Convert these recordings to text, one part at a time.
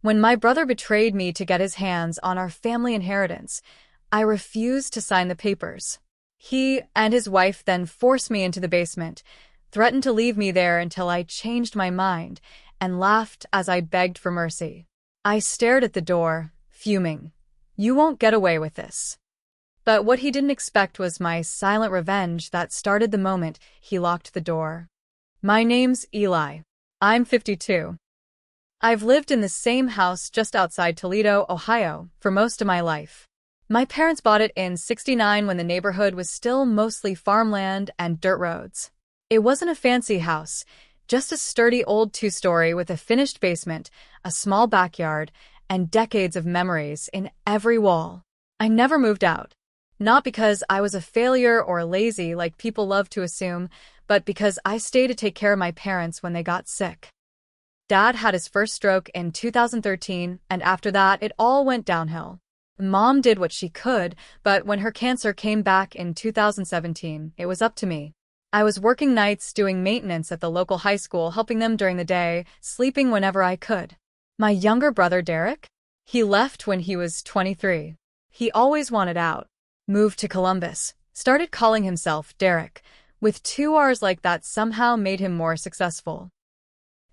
When my brother betrayed me to get his hands on our family inheritance, I refused to sign the papers. He and his wife then forced me into the basement, threatened to leave me there until I changed my mind, and laughed as I begged for mercy. I stared at the door, fuming. You won't get away with this. But what he didn't expect was my silent revenge that started the moment he locked the door. My name's Eli. I'm 52. I've lived in the same house just outside Toledo, Ohio, for most of my life. My parents bought it in '69 when the neighborhood was still mostly farmland and dirt roads. It wasn't a fancy house, just a sturdy old two-story with a finished basement, a small backyard, and decades of memories in every wall. I never moved out. Not because I was a failure or lazy like people love to assume, but because I stayed to take care of my parents when they got sick. Dad had his first stroke in 2013, and after that, it all went downhill. Mom did what she could, but when her cancer came back in 2017, it was up to me. I was working nights doing maintenance at the local high school, helping them during the day, sleeping whenever I could. My younger brother, Derek? He left when he was 23. He always wanted out. Moved to Columbus. Started calling himself Derek, with 2 R's like that somehow made him more successful.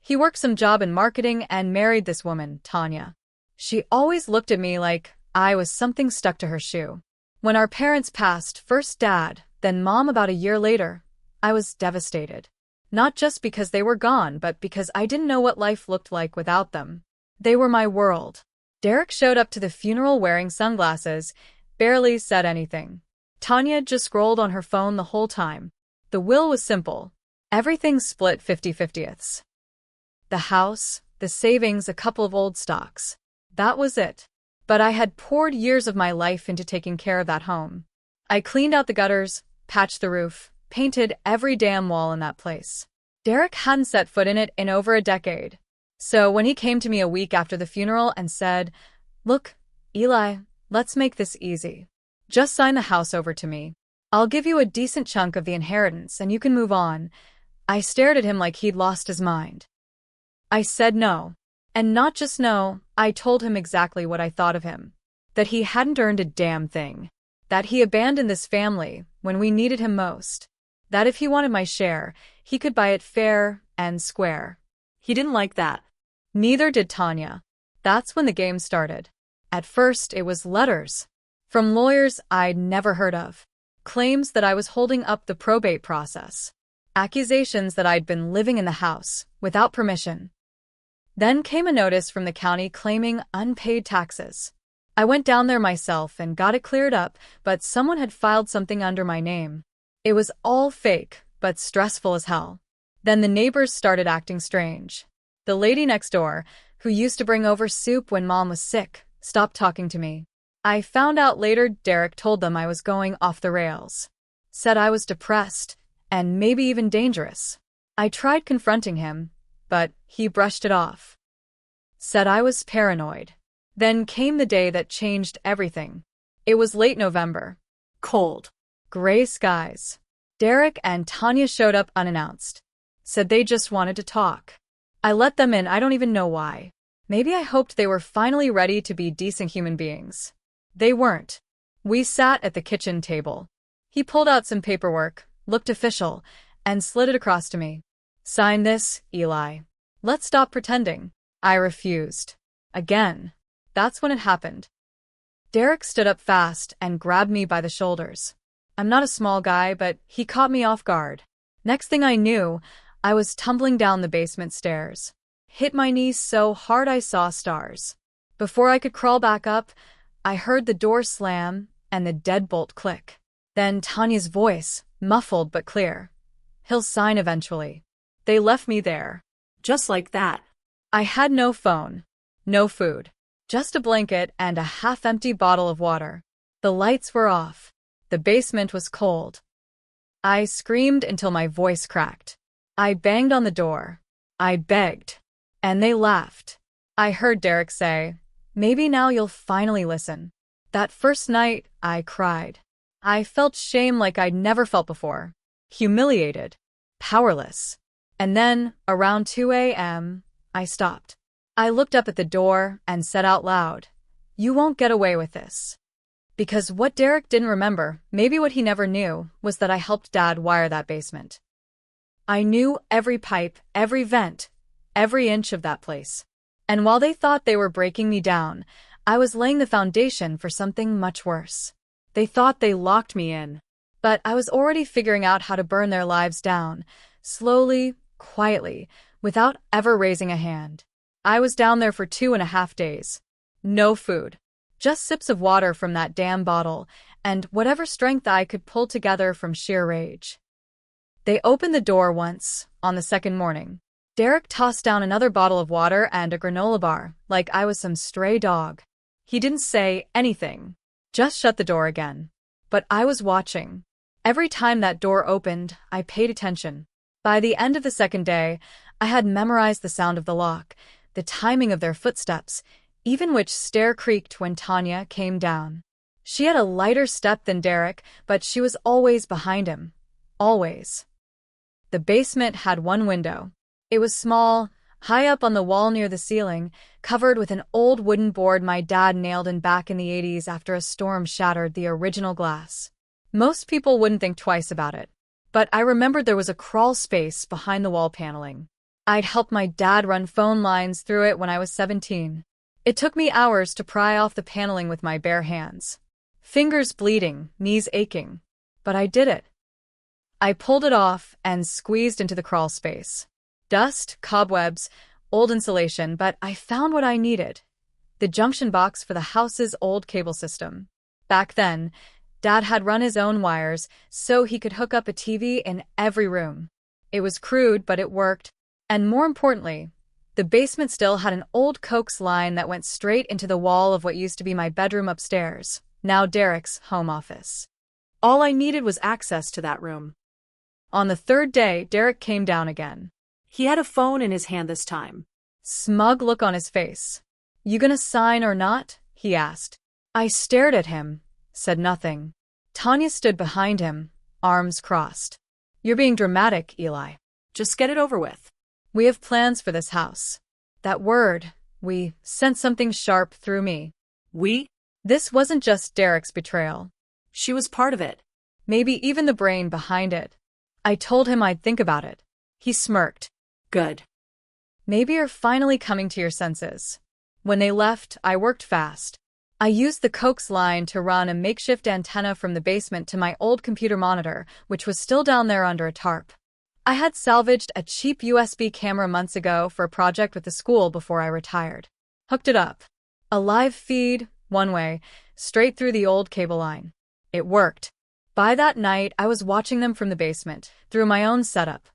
He worked some job in marketing and married this woman, Tanya. She always looked at me like I was something stuck to her shoe. When our parents passed, first Dad, then Mom about a year later, I was devastated. Not just because they were gone, but because I didn't know what life looked like without them. They were my world. Derek showed up to the funeral wearing sunglasses, barely said anything. Tanya just scrolled on her phone the whole time. The will was simple. Everything split 50/50ths. The house, the savings, a couple of old stocks. That was it. But I had poured years of my life into taking care of that home. I cleaned out the gutters, patched the roof, painted every damn wall in that place. Derek hadn't set foot in it in over a decade. So when he came to me a week after the funeral and said, "Look, Eli, let's make this easy. Just sign the house over to me. I'll give you a decent chunk of the inheritance and you can move on," I stared at him like he'd lost his mind. I said no. And not just no, I told him exactly what I thought of him. That he hadn't earned a damn thing. That he abandoned this family when we needed him most. That if he wanted my share, he could buy it fair and square. He didn't like that. Neither did Tanya. That's when the game started. At first, it was letters. From lawyers I'd never heard of. Claims that I was holding up the probate process. Accusations that I'd been living in the house, without permission. Then came a notice from the county claiming unpaid taxes. I went down there myself and got it cleared up, but someone had filed something under my name. It was all fake, but stressful as hell. Then the neighbors started acting strange. The lady next door, who used to bring over soup when Mom was sick, stopped talking to me. I found out later Derek told them I was going off the rails. Said I was depressed, and maybe even dangerous. I tried confronting him, but he brushed it off. Said I was paranoid. Then came the day that changed everything. It was late November. Cold. Gray skies. Derek and Tanya showed up unannounced. Said they just wanted to talk. I let them in, I don't even know why. Maybe I hoped they were finally ready to be decent human beings. They weren't. We sat at the kitchen table. He pulled out some paperwork, looked official, and slid it across to me. "Sign this, Eli. Let's stop pretending." I refused. Again. That's when it happened. Derek stood up fast and grabbed me by the shoulders. I'm not a small guy, but he caught me off guard. Next thing I knew, I was tumbling down the basement stairs. Hit my knees so hard I saw stars. Before I could crawl back up, I heard the door slam and the deadbolt click. Then Tanya's voice, muffled but clear. "He'll sign eventually." They left me there. Just like that. I had no phone, no food, just a blanket and a half-empty bottle of water. The lights were off. The basement was cold. I screamed until my voice cracked. I banged on the door. I begged. And they laughed. I heard Derek say, "Maybe now you'll finally listen." That first night, I cried. I felt shame like I'd never felt before. Humiliated. Powerless. And then, around 2 a.m., I stopped. I looked up at the door and said out loud, "You won't get away with this." Because what Derek didn't remember, maybe what he never knew, was that I helped Dad wire that basement. I knew every pipe, every vent, every inch of that place. And while they thought they were breaking me down, I was laying the foundation for something much worse. They thought they locked me in, but I was already figuring out how to burn their lives down, slowly, quietly, without ever raising a hand. I was down there for 2.5 days. No food. Just sips of water from that damn bottle, and whatever strength I could pull together from sheer rage. They opened the door once, on the second morning. Derek tossed down another bottle of water and a granola bar, like I was some stray dog. He didn't say anything, just shut the door again. But I was watching. Every time that door opened, I paid attention. By the end of the second day, I had memorized the sound of the lock, the timing of their footsteps, even which stair creaked when Tanya came down. She had a lighter step than Derek, but she was always behind him. Always. The basement had one window. It was small, high up on the wall near the ceiling, covered with an old wooden board my dad nailed in back in the 80s after a storm shattered the original glass. Most people wouldn't think twice about it, but I remembered there was a crawl space behind the wall paneling. I'd helped my dad run phone lines through it when I was 17. It took me hours to pry off the paneling with my bare hands. Fingers bleeding, knees aching. But I did it. I pulled it off and squeezed into the crawl space. Dust, cobwebs, old insulation, but I found what I needed. The junction box for the house's old cable system. Back then, Dad had run his own wires so he could hook up a TV in every room. It was crude, but it worked. And more importantly, the basement still had an old coax line that went straight into the wall of what used to be my bedroom upstairs, now Derek's home office. All I needed was access to that room. On the third day, Derek came down again. He had a phone in his hand this time. Smug look on his face. "You gonna sign or not?" he asked. I stared at him, said nothing. Tanya stood behind him, arms crossed. "You're being dramatic, Eli. Just get it over with. We have plans for this house." That word, we, sent something sharp through me. We? This wasn't just Derek's betrayal. She was part of it. Maybe even the brain behind it. I told him I'd think about it. He smirked. Good. Maybe you're finally coming to your senses. When they left, I worked fast. I used the coax line to run a makeshift antenna from the basement to my old computer monitor, which was still down there under a tarp. I had salvaged a cheap USB camera months ago for a project with the school before I retired. Hooked it up. A live feed, one way, straight through the old cable line. It worked. By that night, I was watching them from the basement, through my own setup.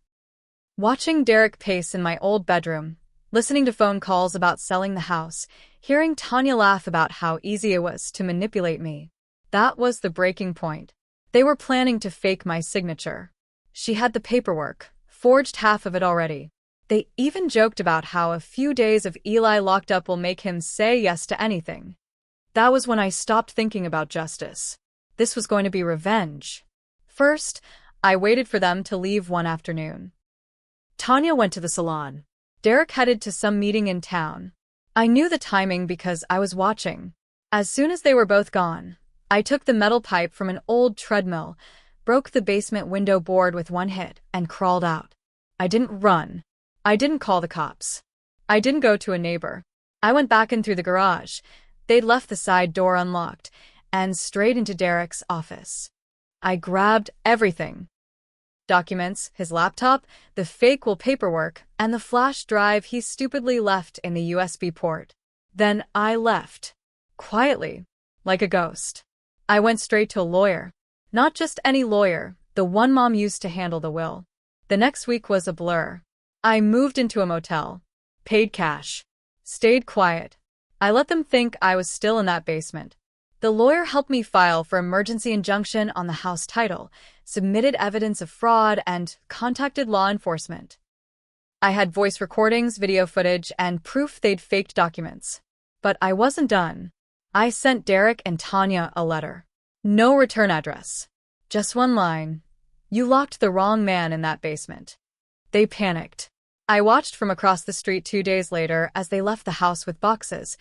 Watching Derek pace in my old bedroom, listening to phone calls about selling the house, hearing Tanya laugh about how easy it was to manipulate me. That was the breaking point. They were planning to fake my signature. She had the paperwork, forged half of it already. They even joked about how a few days of Eli locked up will make him say yes to anything. That was when I stopped thinking about justice. This was going to be revenge. First, I waited for them to leave one afternoon. Tanya went to the salon. Derek headed to some meeting in town. I knew the timing because I was watching. As soon as they were both gone, I took the metal pipe from an old treadmill, broke the basement window board with one hit, and crawled out. I didn't run. I didn't call the cops. I didn't go to a neighbor. I went back in through the garage. They'd left the side door unlocked, and straight into Derek's office. I grabbed everything. Documents, his laptop, the fake will paperwork, and the flash drive he stupidly left in the USB port. Then I left. Quietly. Like a ghost. I went straight to a lawyer. Not just any lawyer, the one Mom used to handle the will. The next week was a blur. I moved into a motel. Paid cash. Stayed quiet. I let them think I was still in that basement. The lawyer helped me file for emergency injunction on the house title, submitted evidence of fraud, and contacted law enforcement. I had voice recordings, video footage, and proof they'd faked documents. But I wasn't done. I sent Derek and Tanya a letter. No return address. Just one line. "You locked the wrong man in that basement." They panicked. I watched from across the street 2 days later as they left the house with boxes,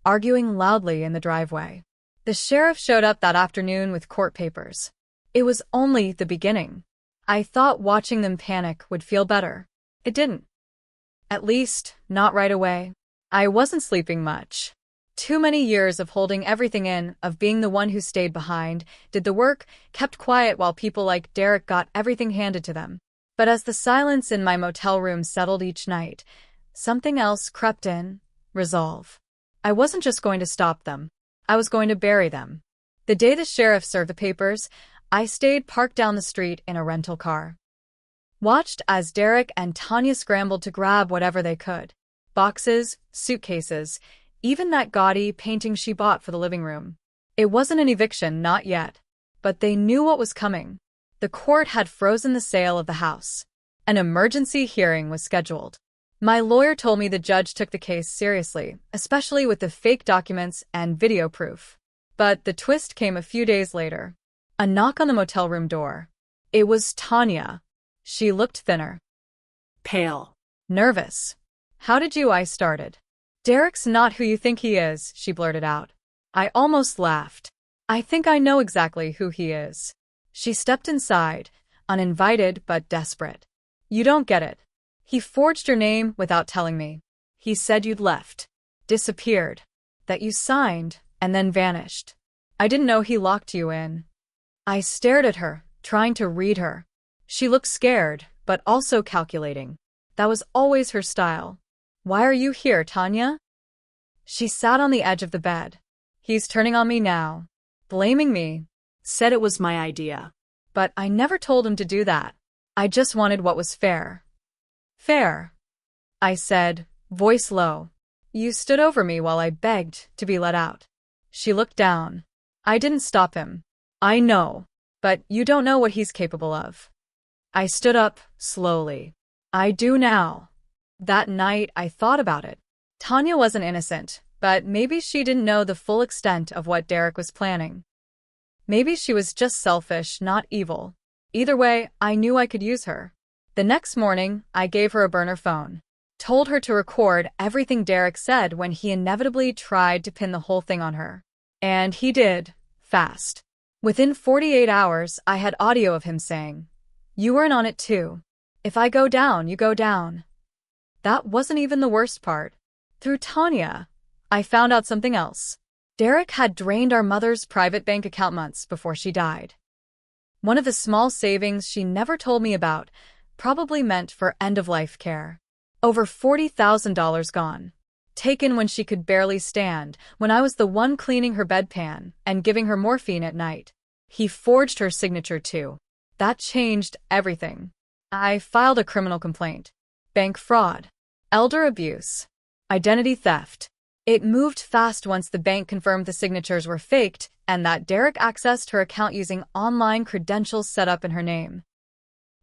arguing loudly in the driveway. The sheriff showed up that afternoon with court papers. It was only the beginning. I thought watching them panic would feel better. It didn't. At least, not right away. I wasn't sleeping much. Too many years of holding everything in, of being the one who stayed behind, did the work, kept quiet while people like Derek got everything handed to them. But as the silence in my motel room settled each night, something else crept in: resolve. I wasn't just going to stop them. I was going to bury them. The day the sheriff served the papers, I stayed parked down the street in a rental car. Watched as Derek and Tanya scrambled to grab whatever they could. Boxes, suitcases, even that gaudy painting she bought for the living room. It wasn't an eviction, not yet. But they knew what was coming. The court had frozen the sale of the house. An emergency hearing was scheduled. My lawyer told me the judge took the case seriously, especially with the fake documents and video proof. But the twist came a few days later. A knock on the motel room door. It was Tanya. She looked thinner. Pale. Nervous. "How did you?" I started. "Derek's not who you think he is," she blurted out. I almost laughed. "I think I know exactly who he is." She stepped inside, uninvited but desperate. "You don't get it. He forged your name without telling me. He said you'd left, disappeared, that you signed, and then vanished. I didn't know he locked you in." I stared at her, trying to read her. She looked scared, but also calculating. That was always her style. "Why are you here, Tanya?" She sat on the edge of the bed. "He's turning on me now. Blaming me. Said it was my idea. But I never told him to do that. I just wanted what was fair." "Fair," I said, voice low. "You stood over me while I begged to be let out." She looked down. "I didn't stop him." "I know. But you don't know what he's capable of." I stood up, slowly. "I do now." That night, I thought about it. Tanya wasn't innocent, but maybe she didn't know the full extent of what Derek was planning. Maybe she was just selfish, not evil. Either way, I knew I could use her. The next morning, I gave her a burner phone. Told her to record everything Derek said when he inevitably tried to pin the whole thing on her. And he did, fast. Within 48 hours, I had audio of him saying, "You were in on it too. If I go down, you go down." That wasn't even the worst part. Through Tanya, I found out something else. Derek had drained our mother's private bank account months before she died. One of the small savings she never told me about, probably meant for end-of-life care. Over $40,000 gone. Taken when she could barely stand, when I was the one cleaning her bedpan and giving her morphine at night. He forged her signature too. That changed everything. I filed a criminal complaint. Bank fraud. Elder abuse. Identity theft. It moved fast once the bank confirmed the signatures were faked and that Derek accessed her account using online credentials set up in her name.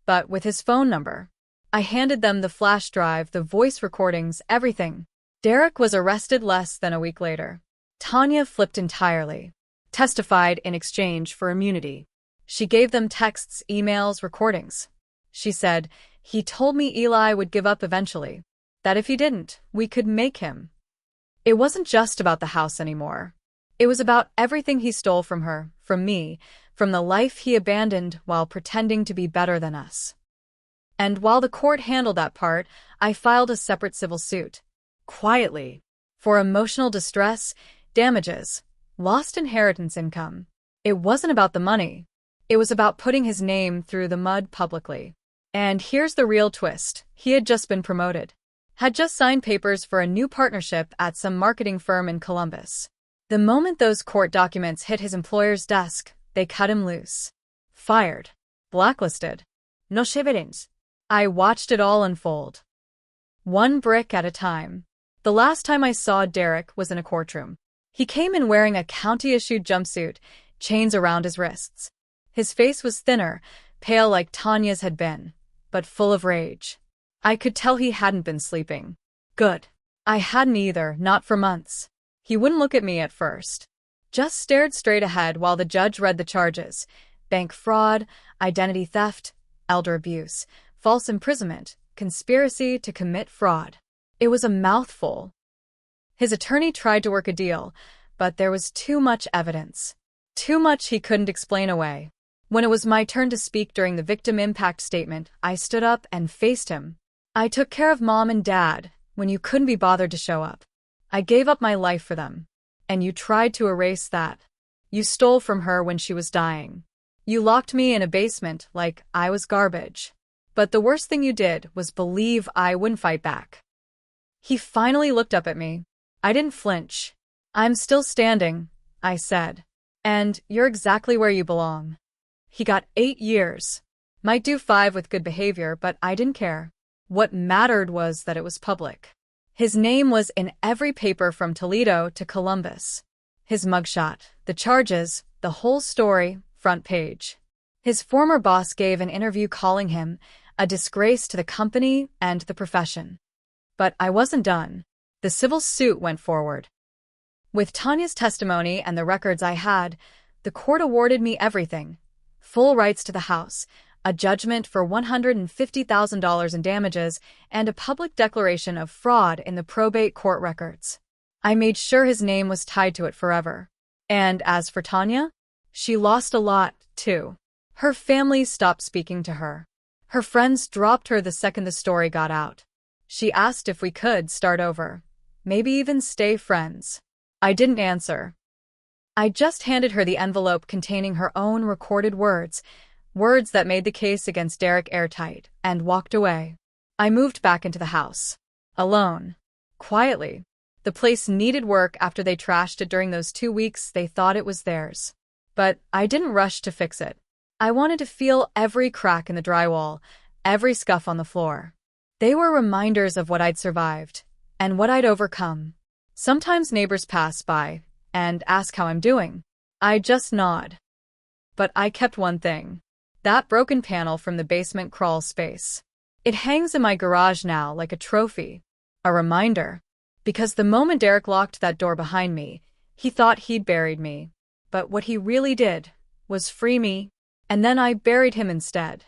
But with his phone number. I handed them the flash drive, the voice recordings, everything. Derek was arrested less than a week later. Tanya flipped entirely. Testified in exchange for immunity. She gave them texts, emails, recordings. She said, "He told me Eli would give up eventually. That if he didn't, we could make him." It wasn't just about the house anymore. It was about everything he stole from her, from me, from the life he abandoned while pretending to be better than us. And while the court handled that part, I filed a separate civil suit. Quietly. For emotional distress, damages, lost inheritance income. It wasn't about the money. It was about putting his name through the mud publicly. And here's the real twist. He had just been promoted. Had just signed papers for a new partnership at some marketing firm in Columbus. The moment those court documents hit his employer's desk, they cut him loose. Fired. Blacklisted. No evidence. I watched it all unfold. One brick at a time. The last time I saw Derek was in a courtroom. He came in wearing a county-issued jumpsuit, chains around his wrists. His face was thinner, pale like Tanya's had been, but full of rage. I could tell he hadn't been sleeping. Good. I hadn't either, not for months. He wouldn't look at me at first. Just stared straight ahead while the judge read the charges. Bank fraud, identity theft, elder abuse, false imprisonment, conspiracy to commit fraud. It was a mouthful. His attorney tried to work a deal, but there was too much evidence. Too much he couldn't explain away. When it was my turn to speak during the victim impact statement, I stood up and faced him. I took care of Mom and Dad when you couldn't be bothered to show up. I gave up my life for them. And you tried to erase that. You stole from her when she was dying. You locked me in a basement like I was garbage. But the worst thing you did was believe I wouldn't fight back. He finally looked up at me. I didn't flinch. I'm still standing, I said. And you're exactly where you belong. He got 8 years. Might do 5 with good behavior, but I didn't care. What mattered was that it was public. His name was in every paper from Toledo to Columbus. His mugshot, the charges, the whole story, front page. His former boss gave an interview calling him a disgrace to the company and the profession. But I wasn't done. The civil suit went forward. With Tanya's testimony and the records I had, the court awarded me everything. Full rights to the house, a judgment for $150,000 in damages, and a public declaration of fraud in the probate court records. I made sure his name was tied to it forever. And as for Tanya, she lost a lot, too. Her family stopped speaking to her. Her friends dropped her the second the story got out. She asked if we could start over, maybe even stay friends. I didn't answer. I just handed her the envelope containing her own recorded words that made the case against Derek airtight, and walked away. I moved back into the house. Alone. Quietly. The place needed work after they trashed it during those 2 weeks they thought it was theirs. But I didn't rush to fix it. I wanted to feel every crack in the drywall, every scuff on the floor. They were reminders of what I'd survived, and what I'd overcome. Sometimes neighbors pass by and ask how I'm doing. I just nod. But I kept one thing. That broken panel from the basement crawl space. It hangs in my garage now like a trophy. A reminder. Because the moment Derek locked that door behind me, he thought he'd buried me. But what he really did was free me, and then I buried him instead.